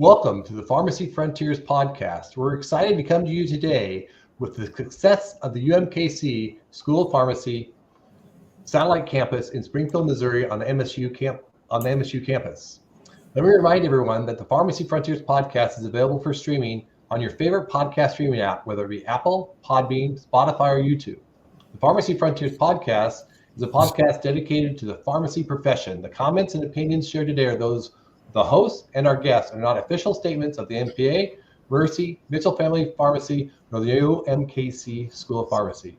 Welcome to the Pharmacy Frontiers podcast. We're excited to come to you today with the success of the UMKC School of Pharmacy satellite campus in Springfield, Missouri on the MSU campus. Let me remind everyone that the Pharmacy Frontiers podcast is available for streaming on your favorite podcast streaming app, whether it be Apple, Podbean, Spotify, or YouTube. The Pharmacy Frontiers podcast is a podcast dedicated to the pharmacy profession. The comments and opinions shared today are those the host and our guests are not official statements of the MPA, Mercy, Mitchell Family Pharmacy, nor the UMKC School of Pharmacy.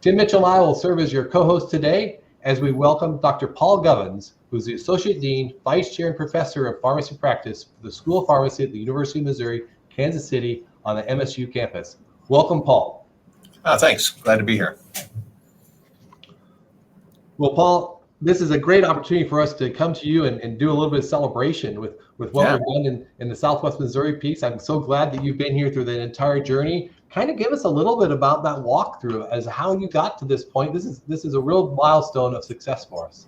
Tim Mitchell and I will serve as your co-host today as we welcome Dr. Paul Gubbins, who's the Associate Dean, Vice Chair, and Professor of Pharmacy Practice for the School of Pharmacy at the University of Missouri, Kansas City on the MSU campus. Welcome, Paul. Thanks. Glad to be here. Well, Paul, this is a great opportunity for us to come to you and do a little bit of celebration with what we've done in the Southwest Missouri piece. I'm so glad that you've been here through the entire journey. Kind of give us a little bit about that walkthrough as how you got to this point. This is a real milestone of success for us.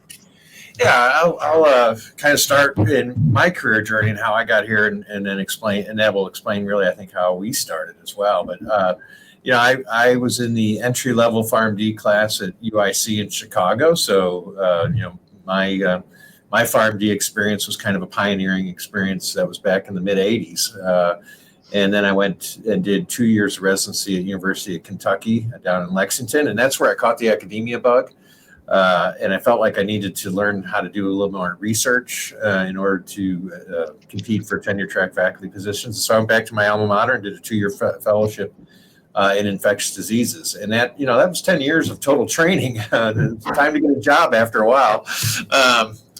Yeah, I'll kind of start in my career journey and how I got here and then explain, and that will explain really, I think, how we started as well. But I was in the entry-level PharmD class at UIC in Chicago. So, my PharmD experience was kind of a pioneering experience that was back in the mid-'80s. And then I went and did 2 years of residency at University of Kentucky down in Lexington. And that's where I caught the academia bug. And I felt like I needed to learn how to do a little more research in order to compete for tenure-track faculty positions. So I went back to my alma mater and did a 2-year fellowship in infectious diseases. And that was 10 years of total training. It's time to get a job after a while.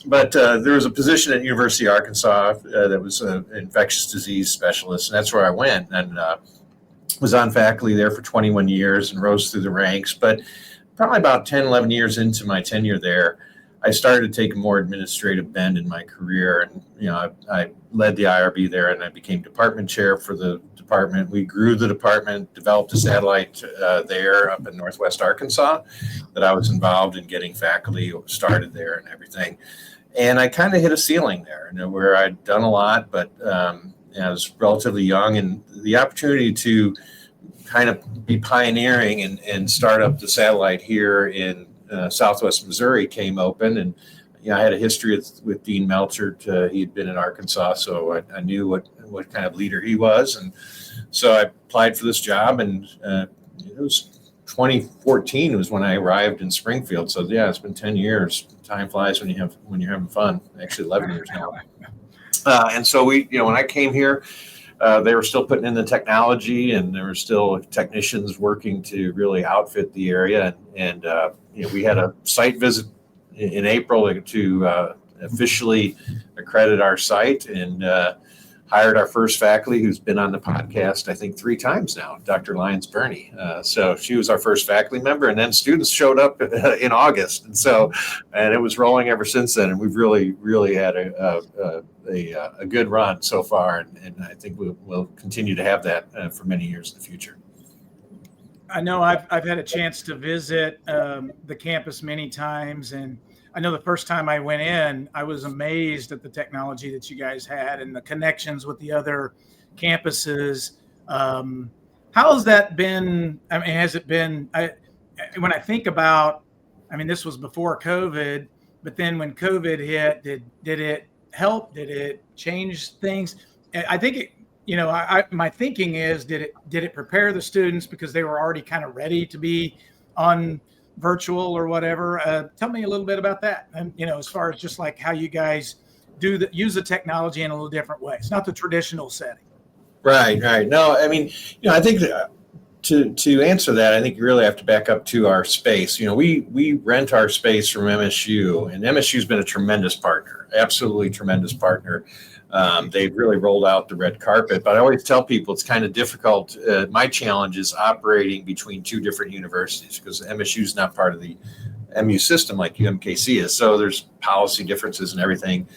But there was a position at University of Arkansas that was an infectious disease specialist. And that's where I went and was on faculty there for 21 years and rose through the ranks. But probably about 10, 11 years into my tenure there, I started to take a more administrative bend in my career. And, I led the IRB there and I became department chair for the department. We grew the department, developed a satellite there up in Northwest Arkansas that I was involved in getting faculty started there and everything. And I kind of hit a ceiling there, where I'd done a lot, but I was relatively young, and the opportunity to kind of be pioneering and start up the satellite here in Southwest Missouri came open. And I had a history with Dean Melchert. He'd been in Arkansas, so I knew what kind of leader he was. And so I applied for this job, and it was 2014 was when I arrived in Springfield. So yeah, it's been 10 years. Time flies when you're having fun. Actually, 11 years now. And so when I came here, they were still putting in the technology, and there were still technicians working to really outfit the area. And we had a site visit in April to officially accredit our site, and hired our first faculty, who's been on the podcast, I think 3 times now, Dr. Lyons Burney. So she was our first faculty member, and then students showed up in August. And it was rolling ever since then. And we've really, really had a good run so far. And I think we'll continue to have that for many years in the future. I know I've had a chance to visit the campus many times, and I know the first time I went in, I was amazed at the technology that you guys had and the connections with the other campuses. How has that been? I mean, has it been, when I think about, this was before COVID, but then when COVID hit, did it help? Did it change things? I think it, my thinking is, did it prepare the students because they were already kind of ready to be on virtual or whatever? Tell me a little bit about that. And, as far as just like how you guys use the technology in a little different way. It's not the traditional setting. Right. No, I think to answer that, I think you really have to back up to our space. We rent our space from MSU, and MSU's been a tremendous partner, absolutely tremendous partner. They've really rolled out the red carpet, but I always tell people it's kind of difficult. My challenge is operating between 2 different universities, because MSU is not part of the MU system like UMKC is. So there's policy differences and everything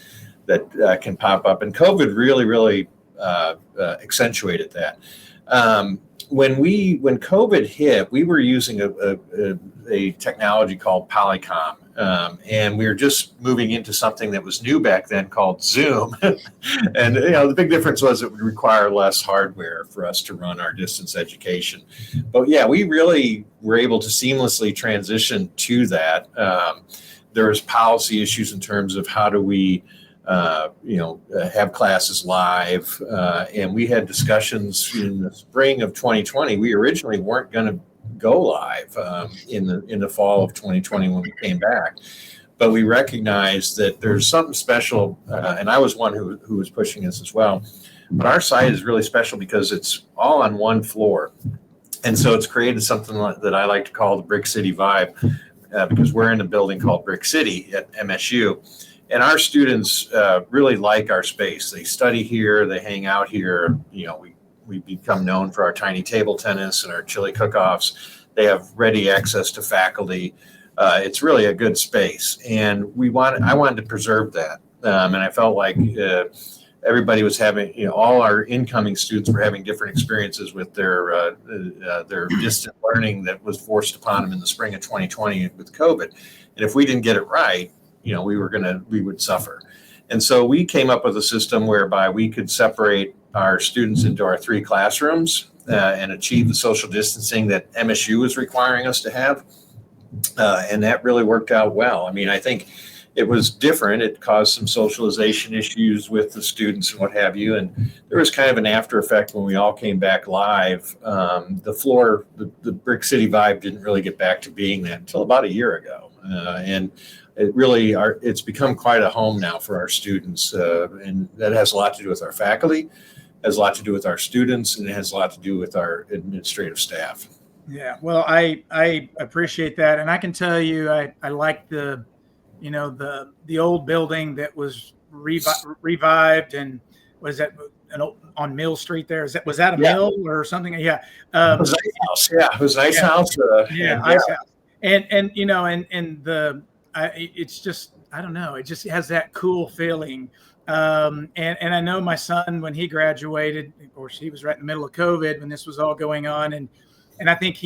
that can pop up. And COVID really, really accentuated that. When COVID hit, we were using a technology called Polycom. And we were just moving into something that was new back then called Zoom. And the big difference was it would require less hardware for us to run our distance education. But yeah, we really were able to seamlessly transition to that. There was policy issues in terms of how do we have classes live. And we had discussions in the spring of 2020. We originally weren't going to go live in the fall of 2020 when we came back. But we recognized that there's something special, and I was one who was pushing this as well. But our site is really special because it's all on one floor. And so it's created something that I like to call the Brick City vibe, because we're in a building called Brick City at MSU. And our students really like our space. They study here, they hang out here. We become known for our tiny table tennis and our chili cook-offs. They have ready access to faculty. It's really a good space, and I wanted to preserve that. And I felt like everybody was having, all our incoming students were having different experiences with their distant learning that was forced upon them in the spring of 2020 with COVID. And if we didn't get it right, we would suffer. And so we came up with a system whereby we could separate our students into our 3 classrooms and achieve the social distancing that MSU was requiring us to have. And that really worked out well. I mean, I think it was different. It caused some socialization issues with the students and what have you. And there was kind of an after effect when we all came back live. The Brick City vibe didn't really get back to being that until about a year ago. And it's become quite a home now for our students. And that has a lot to do with our faculty, has a lot to do with our students, and it has a lot to do with our administrative staff. Yeah, well, I appreciate that. And I can tell you, I like the old building that was revived, and was that on Mill Street there? Was that a mill or something? Yeah. It was Ice House. Yeah, it was Ice House. Ice House. It's just, I don't know, it just has that cool feeling. And I know my son, when he graduated, of course, he was right in the middle of COVID when this was all going on. And I think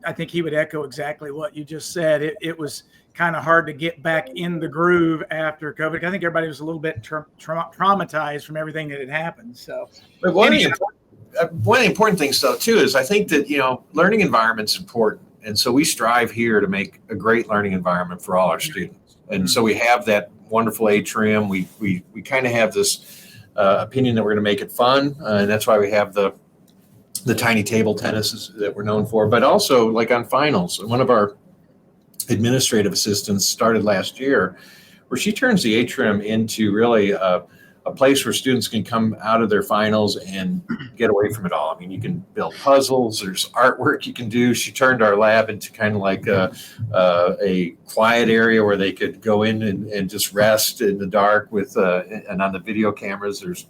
I think he would echo exactly what you just said. It was kind of hard to get back in the groove after COVID. I think everybody was a little bit traumatized from everything that had happened. So, but one of the important things, though, too, is I think that, learning environment's important. And so we strive here to make a great learning environment for all our students. And so we have that wonderful atrium. We kind of have this opinion that we're going to make it fun. And that's why we have the tiny table tennis that we're known for. But also, like on finals, one of our administrative assistants started last year, where she turns the atrium into really a place where students can come out of their finals and get away from it all. I mean, you can build puzzles, there's artwork you can do. She turned our lab into kind of like a quiet area where they could go in and just rest in the dark and on the video cameras, there's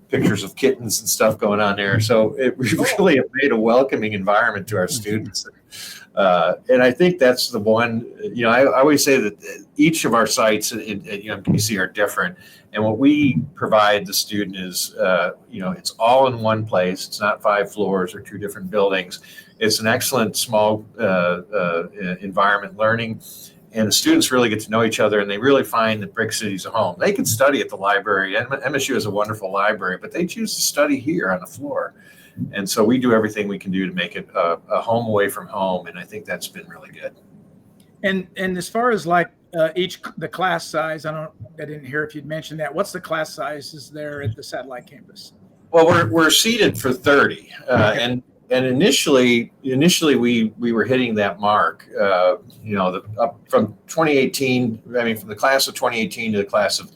pictures of kittens and stuff going on there. So we really have made a welcoming environment to our students. And I think that's the one, I always say that each of our sites at UMKC are different. And what we provide the student is, it's all in one place. It's not 5 floors or 2 different buildings. It's an excellent small environment learning. And the students really get to know each other, and they really find that Brick City's a home. They can study at the library. MSU is a wonderful library, but they choose to study here on the floor. And so we do everything we can do to make it a home away from home, and I think that's been really good. And as far as like the class size, I didn't hear if you'd mentioned that. What's the class sizes there at the satellite campus? Well, we're seated for 30, and initially we were hitting that mark. Up from 2018, from the class of 2018 to the class of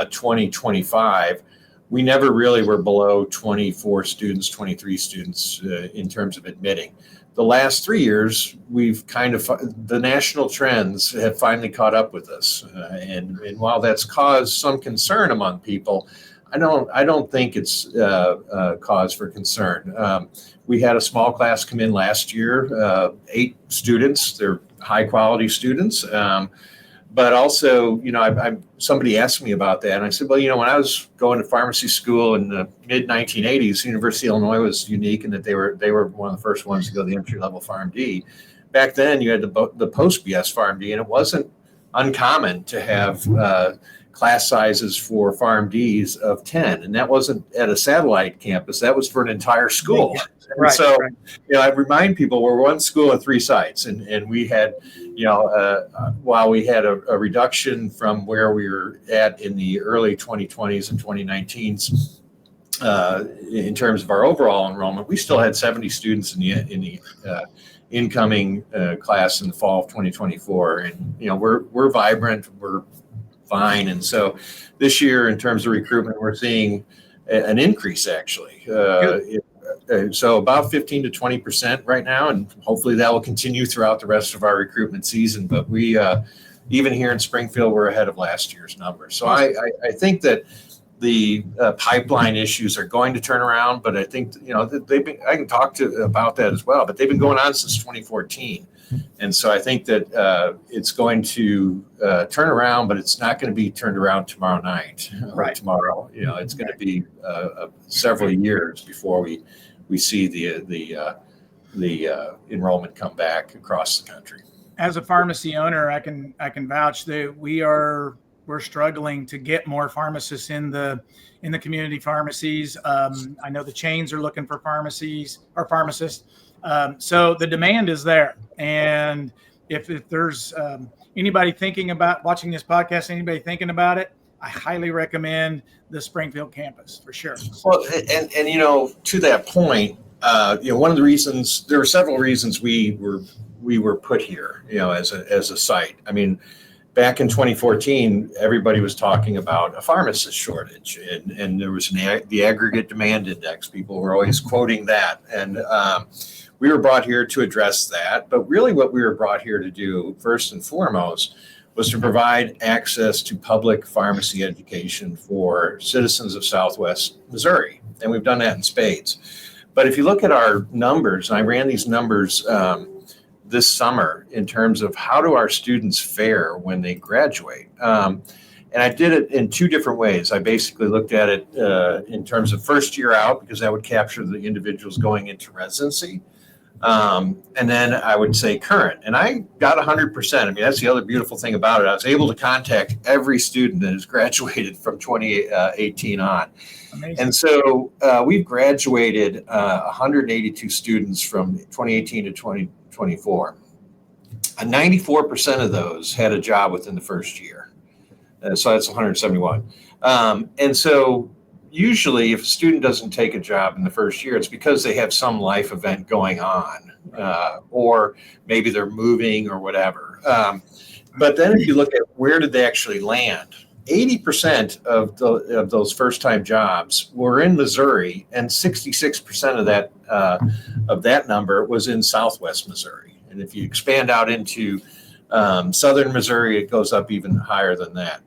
2025. We never really were below 24 students, 23 students in terms of admitting. The last 3 years, we've the national trends have finally caught up with us. And while that's caused some concern among people, I don't think it's cause for concern. We had a small class come in last year, 8 students. They're high quality students. But also, somebody asked me about that, and I said, well, when I was going to pharmacy school in the mid 1980s, University of Illinois was unique in that they were one of the first ones to go the entry level PharmD. Back then, you had the post BS PharmD, and it wasn't uncommon to have class sizes for PharmDs of 10, and that wasn't at a satellite campus. That was for an entire school. Right, so, right. I remind people we're one school of 3 sites, and we had, while we had a reduction from where we were at in the early 2020s and 2019s in terms of our overall enrollment, we still had 70 students in the incoming class in the fall of 2024, and we're vibrant, we're fine, and so this year in terms of recruitment, we're seeing an increase actually. So about 15 to 20% right now, and hopefully that will continue throughout the rest of our recruitment season. But we, even here in Springfield, we're ahead of last year's numbers. So I think that the pipeline issues are going to turn around, but I think I can talk about that as well. But they've been going on since 2014, and so I think that it's going to turn around, but it's not going to be turned around tomorrow night. Right. Tomorrow, it's going to be several years before we see the enrollment come back across the country. As a pharmacy owner, I can vouch that we're struggling to get more pharmacists in the community pharmacies. I know the chains are looking for pharmacies or pharmacists. So the demand is there. And if there's anybody thinking about watching this podcast, anybody thinking about it, I highly recommend the Springfield campus for sure. Well, and to that point, one of the reasons, there were several reasons we were put here, as a site. I mean, back in 2014, everybody was talking about a pharmacist shortage, and there was the aggregate demand index. People were always quoting that, and we were brought here to address that. But really, what we were brought here to do, first and foremost, was to provide access to public pharmacy education for citizens of Southwest Missouri, and we've done that in spades. But if you look at our numbers, and I ran these numbers this summer in terms of how do our students fare when they graduate. And I did it in 2 different ways. I basically looked at it in terms of first year out, because that would capture the individuals going into residency. And then I would say current, and I got 100%. I mean, that's the other beautiful thing about it. I was able to contact every student that has graduated from 2018 on. Amazing. And so we've graduated 182 students from 2018 to 2024. 94% of those had a job within the first year. So that's 171. And so usually if a student doesn't take a job in the first year, it's because they have some life event going on, or maybe they're moving or whatever. But then if you look at where did they actually land, 80% of those first-time jobs were in Missouri, and 66% of that number was in Southwest Missouri. And if you expand out into Southern Missouri, it goes up even higher than that.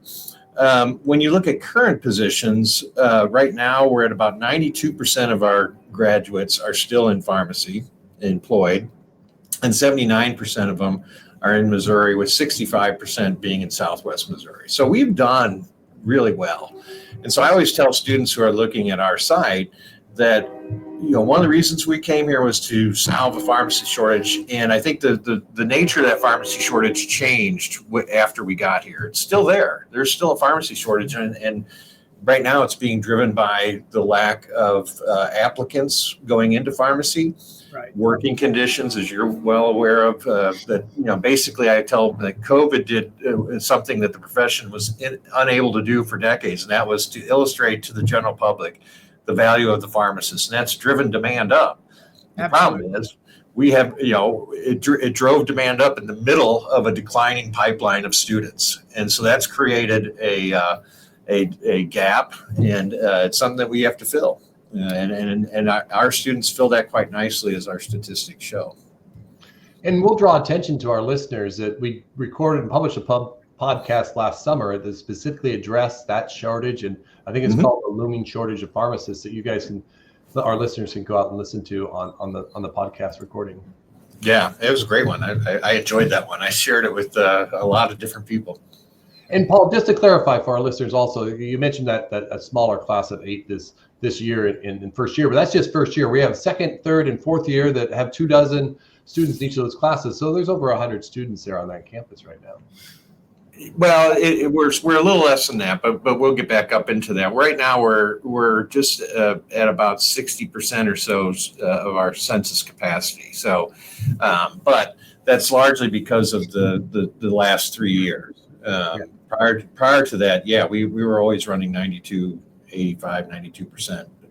When you look at current positions, right now we're at about 92% of our graduates are still in pharmacy, employed, and 79% of them are in Missouri, with 65% being in Southwest Missouri. So we've done really well. And so I always tell students who are looking at our site that, one of the reasons we came here was to solve a pharmacy shortage. And I think the nature of that pharmacy shortage changed after we got here. It's still there. There's still a pharmacy shortage. And right now it's being driven by the lack of applicants going into pharmacy. Right. Working conditions, as you're well aware of, that, basically I tell them that COVID did something that the profession was unable to do for decades. And that was to illustrate to the general public the value of the pharmacist, and that's driven demand up. The Absolutely. Problem is we have, it drove demand up in the middle of a declining pipeline of students. And so that's created a gap, and it's something that we have to fill. And our students fill that quite nicely, as our statistics show. And we'll draw attention to our listeners that we recorded and published a podcast last summer that specifically addressed that shortage, and I think it's called the looming shortage of pharmacists, that you guys our listeners can go out and listen to on the podcast recording. Yeah, it was a great one. I enjoyed that one. I shared it with a lot of different people. And Paul, just to clarify for our listeners, also, you mentioned that a smaller class of 8 this year in first year, but that's just first year. We have second, third, and fourth year that have 24 students in each of those classes. So there's over 100 students there on that campus right now. Well, we're a little less than that, but we'll get back up into that. Right now, we're just at about 60% or so of our census capacity. So, but that's largely because of the last 3 years. Prior to that, yeah, we were always running 92%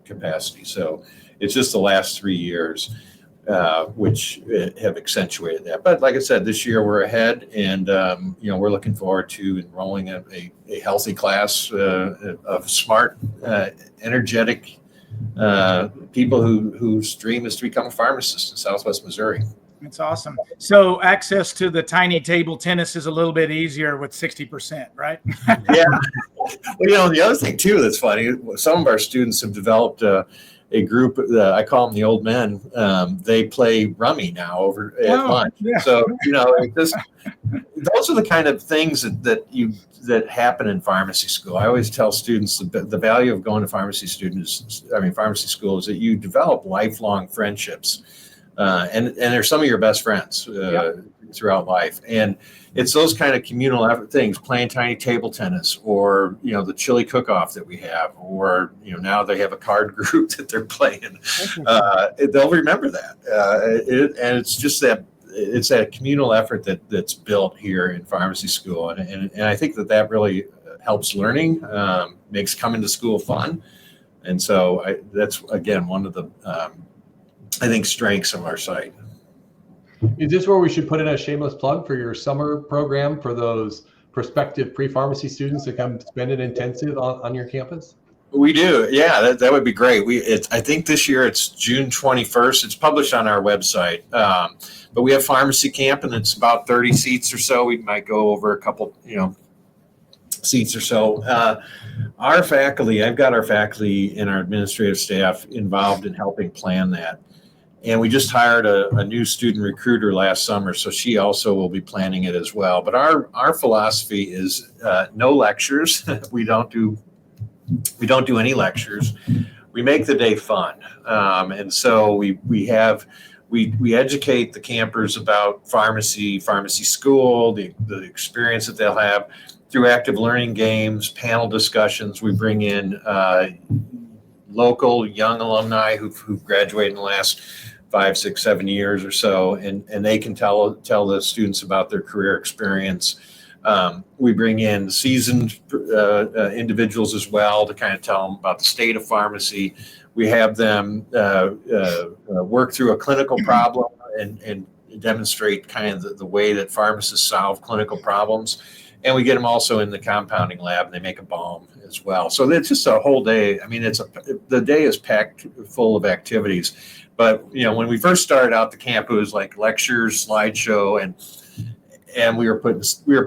capacity. So it's just the last 3 years. Which have accentuated that. But like I said, this year we're ahead, and we're looking forward to enrolling a healthy class of smart, energetic people whose dream is to become a pharmacist in Southwest Missouri. That's awesome. So access to the tiny table tennis is a little bit easier with 60%, right? Yeah. Well, the other thing too that's funny, some of our students have developed a group, I call them the old men. They play rummy now over at lunch. Yeah. So those are the kind of things that happen in pharmacy school. I always tell students the value of going to pharmacy school is that you develop lifelong friendships, and they're some of your best friends throughout life. And it's those kind of communal things, playing tiny table tennis, or the chili cook-off that we have, or now they have a card group that they're playing. They'll remember that, and it's just that it's that communal effort that's built here in pharmacy school, and I think that really helps learning, makes coming to school fun, and so that's again one of the I think strengths of our site. Is this where we should put in a shameless plug for your summer program for those prospective pre-pharmacy students that come spend an intensive on your campus? We do. Yeah, that would be great. I think this year it's June 21st. It's published on our website. But we have pharmacy camp, and it's about 30 seats or so. We might go over a couple, seats or so. Our faculty, I've got our faculty and our administrative staff involved in helping plan that. And we just hired a new student recruiter last summer, so she also will be planning it as well. But our philosophy is no lectures. We don't do any lectures. We make the day fun, and so we educate the campers about pharmacy school, the experience that they'll have through active learning games, panel discussions. We bring in local young alumni who've graduated in the last 5, 6, 7 years or so, and they can tell the students about their career experience. We bring in seasoned individuals as well to kind of tell them about the state of pharmacy. We have them work through a clinical problem and demonstrate kind of the way that pharmacists solve clinical problems. And we get them also in the compounding lab, and they make a balm as well. So it's just a whole day. I mean, the day is packed full of activities. But when we first started out the camp, it was like lectures, slideshow, and we were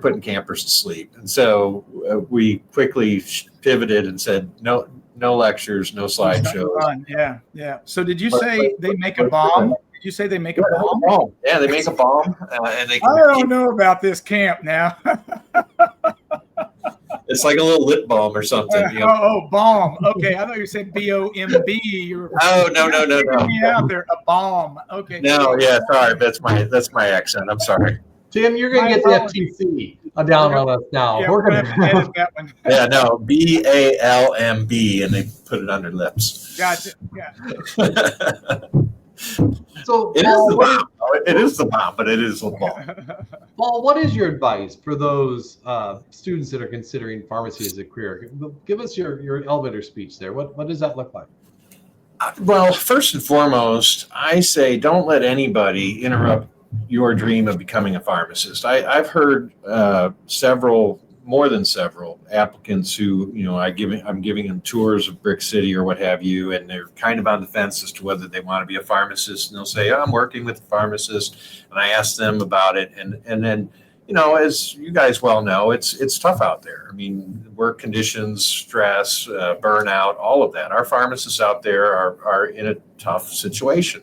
putting campers to sleep. And so we quickly pivoted and said no lectures, no slideshows. Yeah. So did you say they make a bomb? Did you say they make a bomb? Yeah, they make a bomb, and they. I don't know about this camp now. It's like a little lip balm or something. Oh, bomb. Okay, I thought you said B-O-M-B. Oh, no. Me out there, a bomb. Okay. No, yeah, sorry, that's my accent. I'm sorry. Tim, you're going to get the FTC down on us now. Yeah, we're going to edit that one. Yeah, no, B-A-L-M-B, and they put it under lips. Gotcha. Yeah. So it is the bomb. It is the bomb, but it is the bomb. Paul, what is your advice for those students that are considering pharmacy as a career? Give us your elevator speech there. What does that look like? Well, first and foremost, I say don't let anybody interrupt your dream of becoming a pharmacist. I've heard more than several applicants who, I'm giving them tours of Brick City or what have you, and they're kind of on the fence as to whether they want to be a pharmacist. And they'll say, I'm working with a pharmacist, and I ask them about it. And then, as you guys well know, it's tough out there. I mean, work conditions, stress, burnout, all of that. Our pharmacists out there are in a tough situation.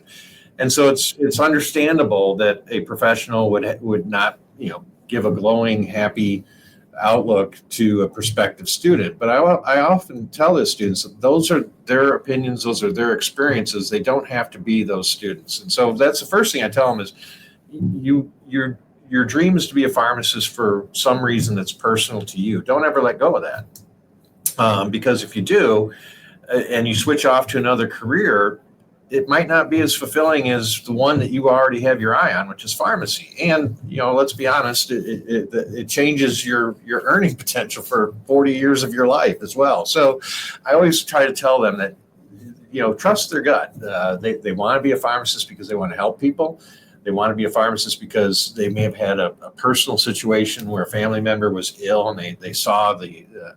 And so it's understandable that a professional would not, give a glowing, happy outlook to a prospective student. But I often tell the students that those are their opinions, those are their experiences. They don't have to be those students. And so that's the first thing I tell them is your dream is to be a pharmacist for some reason that's personal to you. Don't ever let go of that. Because if you do, and you switch off to another career, it might not be as fulfilling as the one that you already have your eye on, which is pharmacy. And, let's be honest, it changes your earning potential for 40 years of your life as well. So I always try to tell them that, trust their gut. They want to be a pharmacist because they want to help people. They want to be a pharmacist because they may have had a personal situation where a family member was ill, and they saw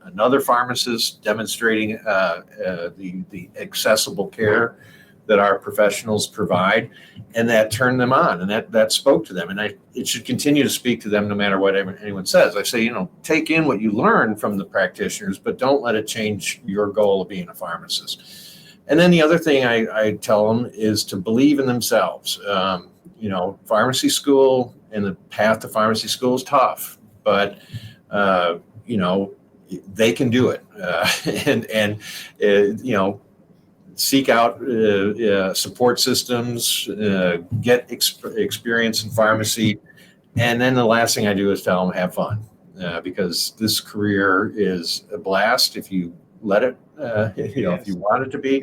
another pharmacist demonstrating the accessible care that our professionals provide, and that turned them on, and that spoke to them. And it should continue to speak to them no matter what anyone says. I say, take in what you learn from the practitioners, but don't let it change your goal of being a pharmacist. And then the other thing I tell them is to believe in themselves. Pharmacy school and the path to pharmacy school is tough, but they can do it, and seek out support systems, get experience in pharmacy. And then the last thing I do is tell them have fun, because this career is a blast if you let it, if you want it to be.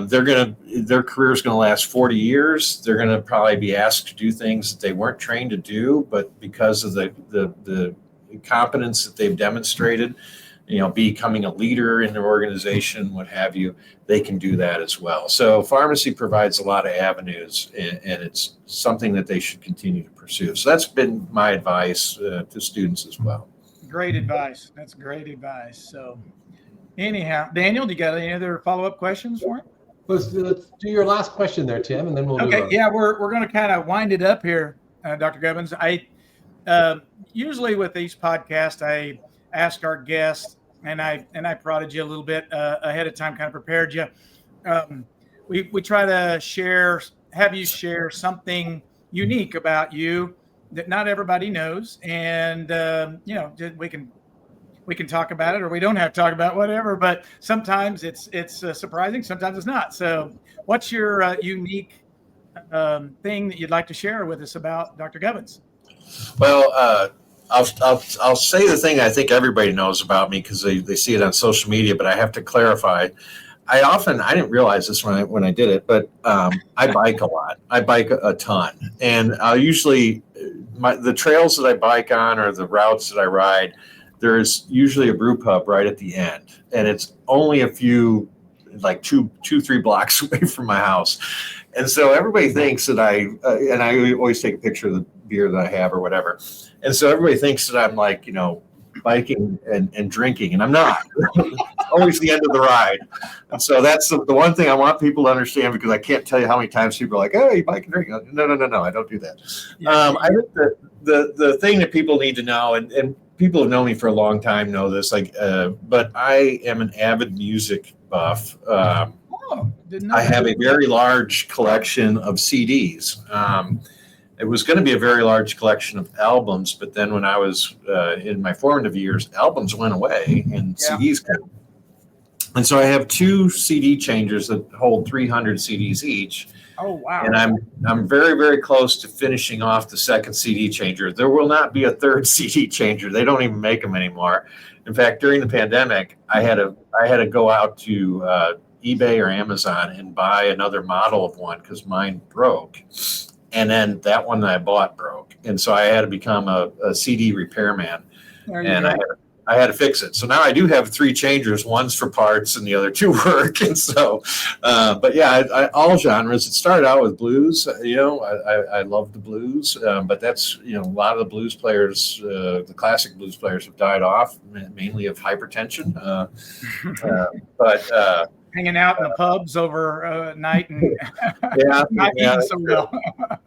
Their career is going to last 40 years. They're going to probably be asked to do things that they weren't trained to do, but because of the competence that they've demonstrated, becoming a leader in their organization, what have you, they can do that as well. So pharmacy provides a lot of avenues, and it's something that they should continue to pursue. So that's been my advice to students as well. Great advice. That's great advice. So anyhow, Daniel, do you got any other follow-up questions for him? Let's do your last question there, Tim, and then we'll move on. Yeah, we're going to kind of wind it up here, Dr. Gubbins. I usually with these podcasts, I ask our guests, and I prodded you a little bit ahead of time, kind of prepared you. We try to have you share something unique about you that not everybody knows, and we can talk about it, or we don't have to talk about whatever. But sometimes it's surprising, sometimes it's not. So, what's your unique thing that you'd like to share with us about Dr. Gubbins? Well, I'll say the thing I think everybody knows about me because they see it on social media, but I have to clarify. I didn't realize this when I did it, but I bike a lot. I bike a ton, and I'll usually the trails that I bike on or the routes that I ride, there's usually a brew pub right at the end, and it's only a few, like 2-3 blocks away from my house. And so everybody thinks that and I always take a picture of the beer that I have or whatever. And so everybody thinks that I'm like, biking and drinking, and I'm not. It's always the end of the ride. And so that's the one thing I want people to understand, because I can't tell you how many times people are like, oh, you bike and drink. No, I don't do that. Yeah. I think the thing that people need to know, and people who've known me for a long time know this, but I am an avid music buff. I have a very large collection of CDs. It was going to be a very large collection of albums, but then when I was in my formative years, albums went away and CDs came. And so I have 2 CD changers that hold 300 CDs each. Oh, wow. And I'm very, very close to finishing off the second CD changer. There will not be a third CD changer. They don't even make them anymore. In fact, during the pandemic, I had to go out to eBay or Amazon and buy another model of one because mine broke. And then that one that I bought broke. And so I had to become a CD repairman. And I had to fix it. So now I do have 3 changers. One's for parts and the other 2 work. And so, but yeah, all genres. It started out with blues. I love the blues. But that's, a lot of the blues players, the classic blues players have died off, mainly of hypertension. But hanging out in the pubs over night and not eating so well.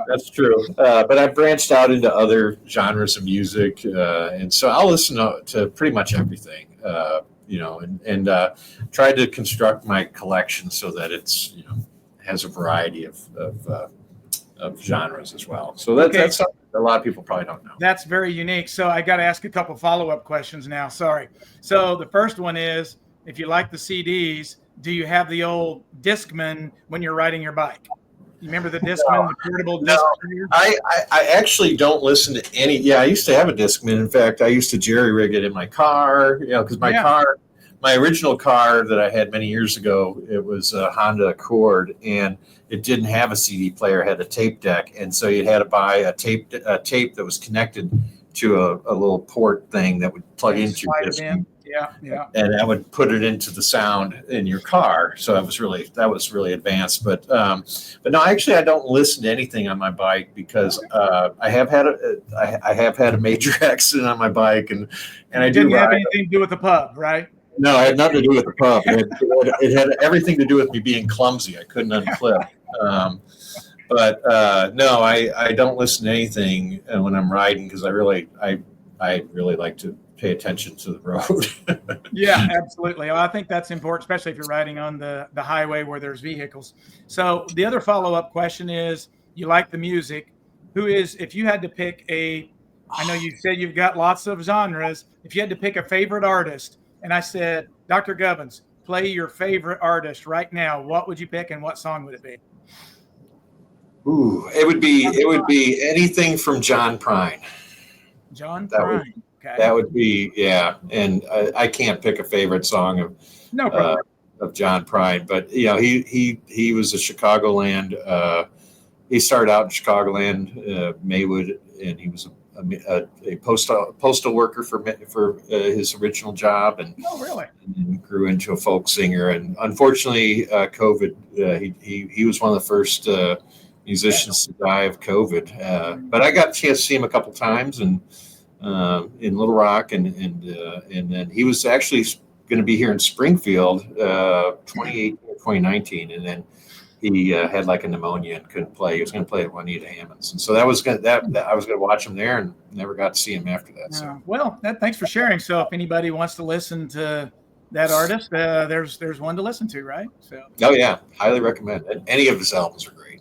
That's true. But I've branched out into other genres of music, and so I'll listen to pretty much everything, and try to construct my collection so that it's has a variety of genres as well. So that's something a lot of people probably don't know. That's very unique. So I got to ask a couple follow-up questions now. Sorry. So the first one is, if you like the CDs, do you have the old Discman when you're riding your bike? You remember the Discman, the portable disc player? I actually don't listen to any. Yeah, I used to have a Discman. In fact, I used to jerry rig it in my car. Because my original car that I had many years ago, it was a Honda Accord, and it didn't have a CD player. It had a tape deck, and so you had to buy a tape that was connected to a little port thing that would plug into your Discman. Yeah. And that would put it into the sound in your car. So that was really advanced. But no, actually, I don't listen to anything on my bike because I have had a major accident on my bike, and I didn't have anything to do with the pub, right? No, it had nothing to do with the pub. It had everything to do with me being clumsy. I couldn't unclip. No, I don't listen to anything when I'm riding because I really like to pay attention to the road. Yeah, absolutely. Well, I think that's important, especially if you're riding on the highway where there's vehicles. So the other follow-up question is, you like the music. If you had to pick I know you said you've got lots of genres. If you had to pick a favorite artist, and I said, Dr. Gubbins, play your favorite artist right now, what would you pick and what song would it be? Ooh, it would be anything from John Prine. John Prine. Okay. That would be, yeah. And I can't pick a favorite song of John Prine, but he was a Chicagoland. He started out in Chicagoland, Maywood, and he was a postal worker for his original job, and grew into a folk singer. And unfortunately, COVID, he was one of the first musicians to die of COVID. But I got a chance to see him a couple times, and in Little Rock, and then he was actually going to be here in Springfield 2018 or 2019, and then he had like a pneumonia and couldn't play. He was going to play at Juanita Hammond's, and so I was going to watch him there, and never got to see him after that. So thanks for sharing. So if anybody wants to listen to that artist, there's one to listen to, right? So highly recommend it. Any of his albums are great.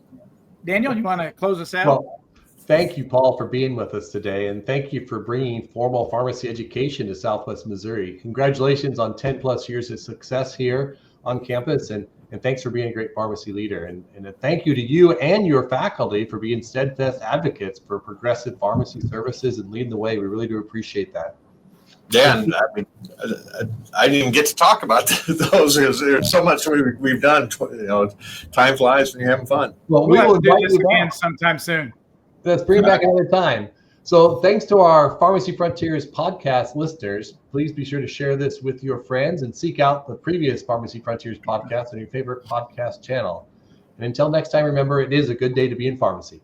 Daniel, you want to close us out? Well, thank you, Paul, for being with us today, and thank you for bringing formal pharmacy education to Southwest Missouri. Congratulations on 10 plus years of success here on campus, and thanks for being a great pharmacy leader. And a thank you to you and your faculty for being steadfast advocates for progressive pharmacy services and leading the way. We really do appreciate that. Yeah, and I mean, I didn't even get to talk about those. There's so much we've done. Time flies when you're having fun. Well, we will do this again sometime soon. Let's bring it back another time. So thanks to our Pharmacy Frontiers podcast listeners. Please be sure to share this with your friends and seek out the previous Pharmacy Frontiers podcast on your favorite podcast channel. And until next time, remember, it is a good day to be in pharmacy.